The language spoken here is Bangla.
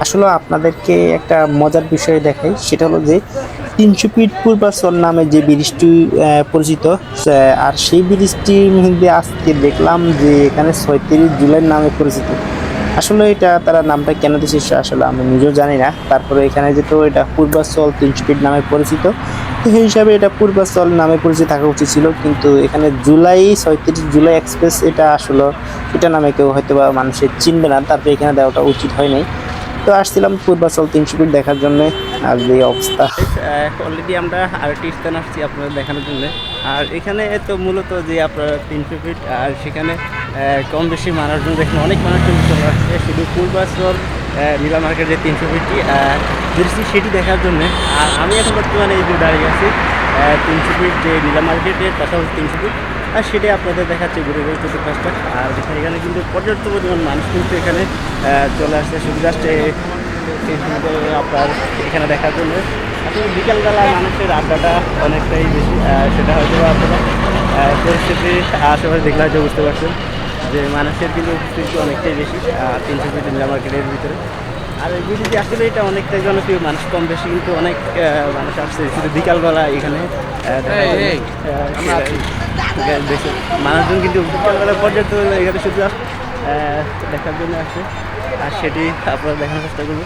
আসলে আপনাদেরকে একটা মজার বিষয় দেখাই, সেটা হলো যে ৩০০ ফিট পূর্বাচল নামে যে ব্রিজটি পরিচিত, আর সেই ব্রিজটির মধ্যে আজকে দেখলাম যে এখানে ৩৬ জুলাই নামে পরিচিত। আসলে এটা তারা নামটা কেন দিয়েছে সে আসলে আমি নিজেও জানি না। তারপরে এখানে যেহেতু এটা পূর্বাচল ৩০০ ফিট নামে পরিচিত, তো সেই হিসাবে এটা পূর্বাচল নামে পরিচিত থাকা উচিত ছিল, কিন্তু এখানে জুলাই ৩৬ জুলাই এক্সপ্রেস এটা আসলে এটা নামে কেউ হয়তো বা মানুষের চিনবে না, তারপরে এখানে দেওয়াটা উচিত হয় নাই। তো আসছিলাম পূর্বাচল ৩০০ ফিট দেখার জন্য, আর যে অবস্থা। অলরেডি আমরা আরেকটি স্থান আসছি আপনাদের দেখানোর জন্য। আর এখানে তো মূলত যে আপনার ৩০০ ফিট, আর সেখানে কম বেশি মানুষজন দেখেন, অনেক মানুষজন চলে আসছে শুধু পূর্বাচল নীলা মার্কেট যে ৩০০ ফিটটি ঘুরছি সেটি দেখার জন্য। আর আমি এখন বর্তমানে এই যে দাঁড়িয়ে আছি ৩০০ ফিট যে নীলা মার্কেটের পাশাপাশি 300 ফিট, আর সেটাই আপনাদের দেখাচ্ছে ঘুরে ঘুরে চতুর্পাশটা। আর দেখেন এখানে কিন্তু পর্যাপ্ত পরিমাণ মানুষ কিন্তু এখানে চলে আসছে শুধু জাস্ট আপনার এখানে দেখার জন্য। আসলে বিকালবেলা মানুষের আড্ডাটা অনেকটাই বেশি, সেটা হয়তো আপনারা পরিস্থিতি আশেপাশে দেখলে হয়তো বুঝতে পারছেন যে মানুষের কিন্তু উপস্থিতি অনেকটাই বেশি ৩০০ ফিট নীলা মার্কেটের ভিতরে। আর এই বিডিজি আসলে এটা অনেকটাই জনপ্রিয়, মানুষ কম বেশি কিন্তু অনেক মানুষ আসছে শুধু বিকালবেলা এখানে দেখে মানুষজন কিন্তু বিকালবেলা পর্যাপ্ত এখানে শুধু দেখার জন্য আসছে। আর সেটি আপনারা দেখানোর চেষ্টা করবো।